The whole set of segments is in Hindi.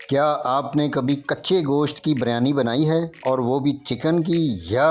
क्या आपने कभी कच्चे गोश्त की बिरयानी बनाई है और वो भी चिकन की या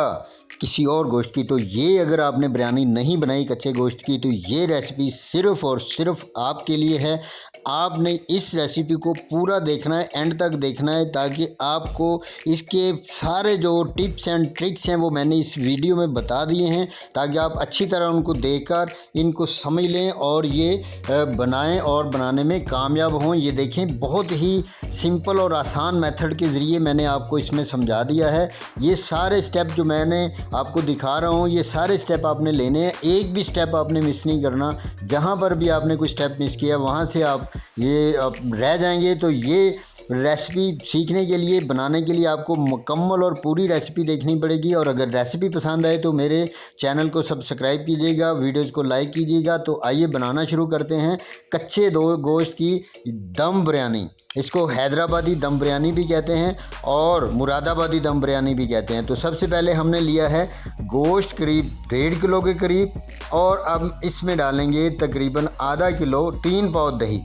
किसी और गोश्त की? तो ये अगर आपने बिरयानी नहीं बनाई कच्चे गोश्त की तो ये रेसिपी सिर्फ़ और सिर्फ़ आपके लिए है। आपने इस रेसिपी को पूरा देखना है, एंड तक देखना है, ताकि आपको इसके सारे जो टिप्स एंड ट्रिक्स हैं वो मैंने इस वीडियो में बता दिए हैं, ताकि आप अच्छी तरह उनको देखकर इनको समझ लें और ये बनाएं और बनाने में कामयाब हों। ये देखें, बहुत ही सिंपल और आसान मेथड के ज़रिए मैंने आपको इसमें समझा दिया है। ये सारे स्टेप जो मैंने आपको दिखा रहा हूँ, ये सारे स्टेप आपने लेने हैं, एक भी स्टेप आपने मिस नहीं करना। जहाँ पर भी आपने कोई स्टेप मिस किया वहाँ से आप रह जाएंगे। तो ये रेसिपी सीखने के लिए, बनाने के लिए आपको मुकम्मल और पूरी रेसिपी देखनी पड़ेगी। और अगर रेसिपी पसंद आए तो मेरे चैनल को सब्सक्राइब कीजिएगा, वीडियोज़ को लाइक कीजिएगा। तो आइए बनाना शुरू करते हैं कच्चे गोश्त की दम बिरयानी। इसको हैदराबादी दम बिरयानी भी कहते हैं और मुरादाबादी दम बिरयानी भी कहते हैं। तो सबसे पहले हमने लिया है गोश्त करीब 1.5 किलो के करीब, और अब इसमें डालेंगे तकरीबन आधा किलो 3 पाव दही,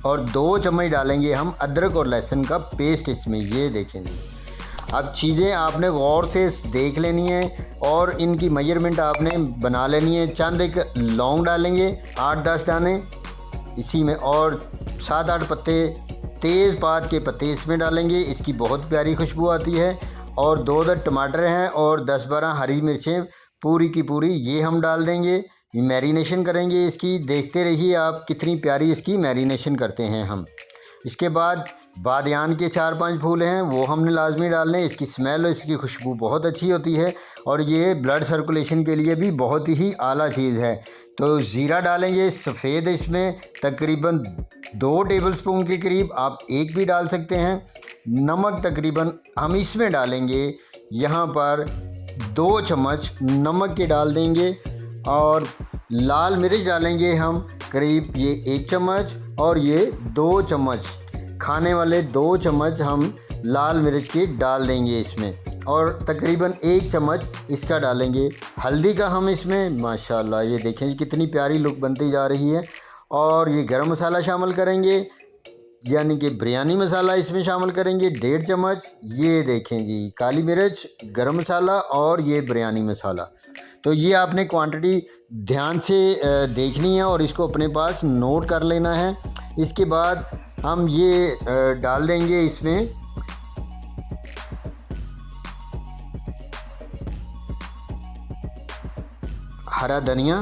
और 2 चम्मच डालेंगे हम अदरक और लहसुन का पेस्ट इसमें। ये देखें जी, अब चीज़ें आपने गौर से देख लेनी है और इनकी मेजरमेंट आपने बना लेनी है। चंद एक लौंग डालेंगे, 8-10 दाने इसी में, और 7-8 पत्ते तेज़पात के पत्ते इसमें डालेंगे। इसकी बहुत प्यारी खुशबू आती है। और 2 टमाटर हैं और 10-12 हरी मिर्चें पूरी की पूरी ये हम डाल देंगे। मैरिनेशन करेंगे इसकी, देखते रहिए आप कितनी प्यारी इसकी मैरिनेशन करते हैं हम। इसके बाद बादियान के 4-5 फूल हैं, वो हमने लाजमी डालने। इसकी स्मेल और इसकी खुशबू बहुत अच्छी होती है और ये ब्लड सर्कुलेशन के लिए भी बहुत ही आला चीज़ है। तो ज़ीरा डालेंगे सफ़ेद, इसमें तकरीबन 2 टेबलस्पून के करीब, आप 1 भी डाल सकते हैं। नमक तकरीबन हम इसमें डालेंगे, यहाँ पर 2 चम्मच नमक के डाल देंगे। और लाल मिर्च डालेंगे हम करीब ये 1 चम्मच, और ये 2 चम्मच खाने वाले 2 चम्मच हम लाल मिर्च की डाल देंगे इसमें, और तकरीबन 1 चम्मच इसका डालेंगे हल्दी का हम इसमें। माशाल्लाह, ये देखें कितनी प्यारी लुक बनती जा रही है। और ये गरम मसाला शामिल करेंगे, यानी कि बिरयानी मसाला इसमें शामिल करेंगे 1.5 चम्मच। ये देखें जी, काली मिर्च, गरम मसाला और ये बिरयानी मसाला। तो ये आपने क्वांटिटी ध्यान से देखनी है और इसको अपने पास नोट कर लेना है। इसके बाद हम ये डाल देंगे इसमें हरा धनिया।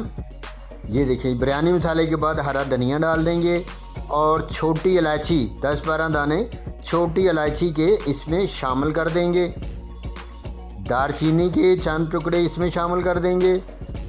ये देखिए, बिरयानी मसाले के बाद हरा धनिया डाल देंगे, और छोटी इलायची 10-12 दाने छोटी इलायची के इसमें शामिल कर देंगे। दालचीनी के चंद टुकड़े इसमें शामिल कर देंगे,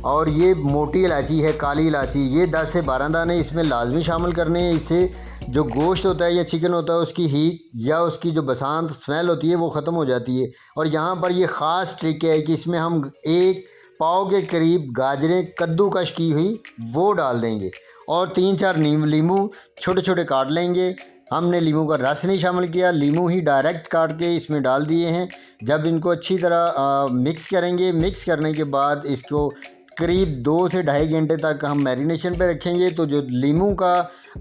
और ये मोटी इलायची है, काली इलायची, ये 10 से 12 दाने इसमें लाजमी शामिल करने हैं। इससे जो गोश्त होता है या चिकन होता है उसकी हीट या उसकी जो बसांत स्मेल होती है वो ख़त्म हो जाती है। और यहाँ पर ये ख़ास ट्रिक है कि इसमें हम 1 पाव के करीब गाजरें कद्दूकश की हुई वो डाल देंगे, और 3-4 नींबू छोटे छोटे काट लेंगे। हमने लीमू का रस नहीं शामिल किया, लीमू ही डायरेक्ट काट के इसमें डाल दिए हैं। जब इनको अच्छी तरह मिक्स करेंगे, मिक्स करने के बाद इसको करीब 2 से 2.5 घंटे तक हम मैरिनेशन पे रखेंगे। तो जो लीमू का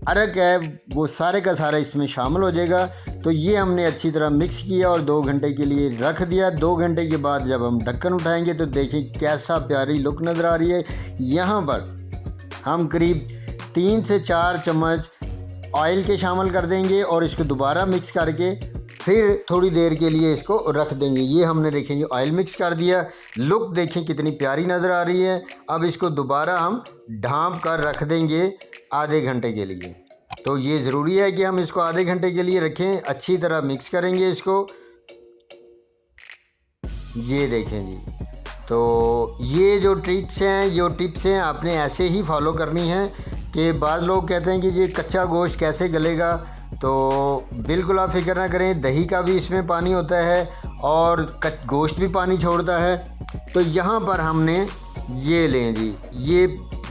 अरक है वो सारे का सारा इसमें शामिल हो जाएगा। तो ये हमने अच्छी तरह मिक्स किया और 2 घंटे के लिए रख दिया। 2 घंटे के बाद जब हम ढक्कन उठाएंगे तो देखिए कैसा प्यारी लुक नज़र आ रही है। यहाँ पर हम करीब 3 से 4 चम्मच ऑयल के शामिल कर देंगे, और इसको दोबारा मिक्स करके फिर थोड़ी देर के लिए इसको रख देंगे। ये हमने देखेंगे ऑयल मिक्स कर दिया, लुक देखें कितनी प्यारी नज़र आ रही है। अब इसको दोबारा हम ढाँप कर रख देंगे आधे घंटे के लिए। तो ये ज़रूरी है कि हम इसको आधे घंटे के लिए रखें, अच्छी तरह मिक्स करेंगे इसको। ये देखें जी, तो ये जो ट्रिक्स हैं, जो टिप्स हैं, आपने ऐसे ही फॉलो करनी है। कि बाद लोग कहते हैं कि ये कच्चा गोश्त कैसे गलेगा, तो बिल्कुल आप फिक्र ना करें, दही का भी इसमें पानी होता है और गोश्त भी पानी छोड़ता है। तो यहाँ पर हमने ये लें जी, ये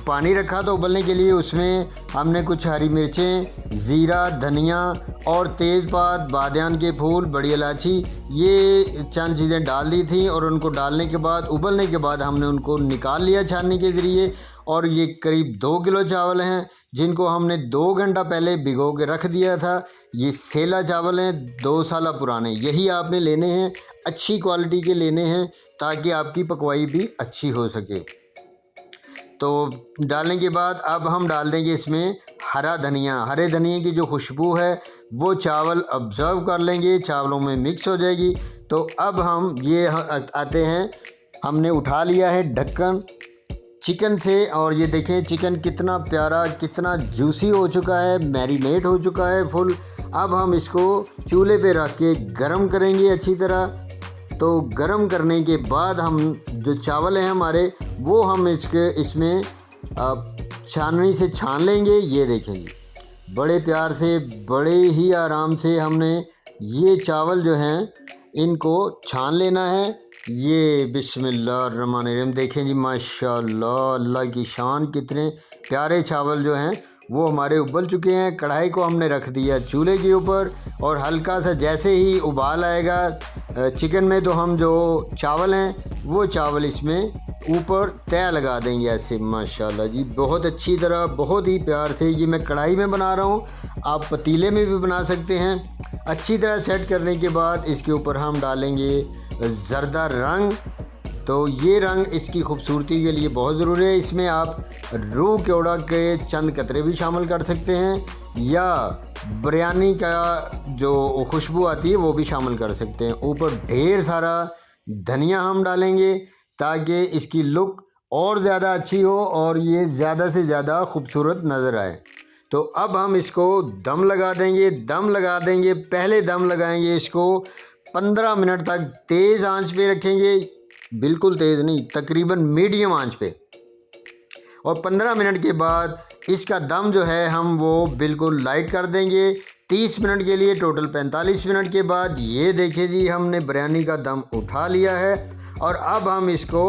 पानी रखा था उबलने के लिए, उसमें हमने कुछ हरी मिर्चें, ज़ीरा, धनिया और तेज़पात, बादियान के फूल, बड़ी इलायची, ये चंद चीज़ें डाल दी थी। और उनको डालने के बाद, उबलने के बाद हमने उनको निकाल लिया छाननी के ज़रिए। और ये करीब 2 किलो चावल हैं जिनको हमने 2 घंटा पहले भिगो के रख दिया था। ये सेला चावल हैं 2 साल पुराने, यही आपने लेने हैं, अच्छी क्वालिटी के लेने हैं ताकि आपकी पकवाई भी अच्छी हो सके। तो डालने के बाद अब हम डाल देंगे इसमें हरा धनिया। हरे धनिया की जो खुशबू है वो चावल ऑब्ज़र्व कर लेंगे, चावलों में मिक्स हो जाएगी। तो अब हम ये आते हैं, हमने उठा लिया है ढक्कन चिकन से, और ये देखें चिकन कितना प्यारा, कितना जूसी हो चुका है, मैरिनेट हो चुका है फुल। अब हम इसको चूल्हे पे रख के गरम करेंगे अच्छी तरह। तो गरम करने के बाद हम जो चावल हैं हमारे, वो हम इसमें छाननी से छान लेंगे। ये देखेंगे बड़े प्यार से, बड़े ही आराम से हमने ये चावल जो हैं इनको छान लेना है। ये बिस्मिल्लाहिर्रहमानिर्रहीम देखें जी, माशाल्लाह, अल्लाह की शान, कितने प्यारे चावल जो हैं वो हमारे उबल चुके हैं। कढ़ाई को हमने रख दिया चूल्हे के ऊपर, और हल्का सा जैसे ही उबाल आएगा चिकन में, तो हम जो चावल हैं वो चावल इसमें ऊपर तय लगा देंगे ऐसे। माशाल्लाह जी, बहुत अच्छी तरह, बहुत ही प्यार से। ये मैं कढ़ाई में बना रहा हूँ, आप पतीले में भी बना सकते हैं। अच्छी तरह सेट करने के बाद इसके ऊपर हम डालेंगे ज़र्दा रंग। तो ये रंग इसकी खूबसूरती के लिए बहुत ज़रूरी है। इसमें आप रूह केवड़ा के चंद कतरे भी शामिल कर सकते हैं, या बिरयानी का जो खुशबू आती है वो भी शामिल कर सकते हैं। ऊपर ढेर सारा धनिया हम डालेंगे ताकि इसकी लुक और ज़्यादा अच्छी हो और ये ज़्यादा से ज़्यादा खूबसूरत नज़र आए। तो अब हम इसको दम लगा देंगे। पहले दम लगाएंगे इसको 15 मिनट तक तेज़ आंच पे रखेंगे, बिल्कुल तेज़ नहीं, तकरीबन मीडियम आंच पे। और 15 मिनट के बाद इसका दम जो है हम वो बिल्कुल लाइट कर देंगे 30 मिनट के लिए, टोटल 45 मिनट के बाद ये देखिए जी, हमने बिरयानी का दम उठा लिया है। और अब हम इसको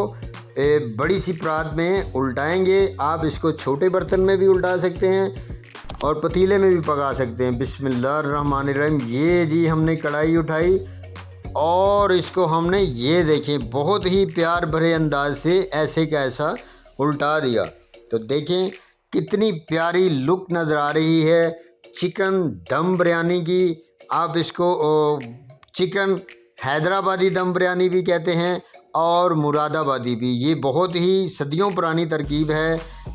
बड़ी सी परात में उल्टाएंगे। आप इसको छोटे बर्तन में भी उल्टा सकते हैं और पतीले में भी पका सकते हैं। बिस्मिल्लाहिर्रहमानिर्रहीम। ये जी हमने कढ़ाई उठाई और इसको हमने, ये देखें, बहुत ही प्यार भरे अंदाज से ऐसे का ऐसा उल्टा दिया। तो देखें कितनी प्यारी लुक नज़र आ रही है चिकन दम बिरयानी की। आप इसको चिकन हैदराबादी दम बिरयानी भी कहते हैं और मुरादाबादी भी। ये बहुत ही सदियों पुरानी तरकीब है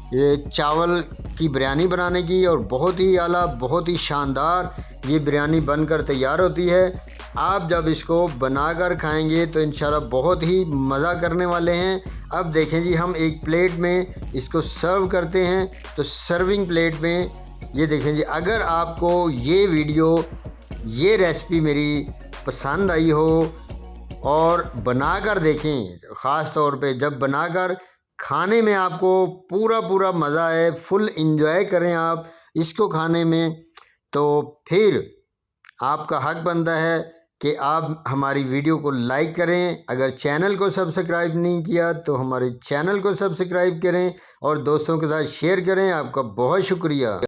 ये चावल की बिरयानी बनाने की, और बहुत ही आला, बहुत ही शानदार ये बिरयानी बनकर तैयार होती है। आप जब इसको बनाकर खाएंगे तो इंशाल्लाह बहुत ही मज़ा करने वाले हैं। अब देखें जी, हम एक प्लेट में इसको सर्व करते हैं। तो सर्विंग प्लेट में ये देखें जी, अगर आपको ये वीडियो, ये रेसिपी मेरी पसंद आई हो और बनाकर देखें, ख़ास तौर पे जब बनाकर खाने में आपको पूरा मज़ा आए, फुल इंजॉय करें आप इसको खाने में, तो फिर आपका हक बनता है कि आप हमारी वीडियो को लाइक करें। अगर चैनल को सब्सक्राइब नहीं किया तो हमारे चैनल को सब्सक्राइब करें और दोस्तों के साथ शेयर करें। आपका बहुत शुक्रिया।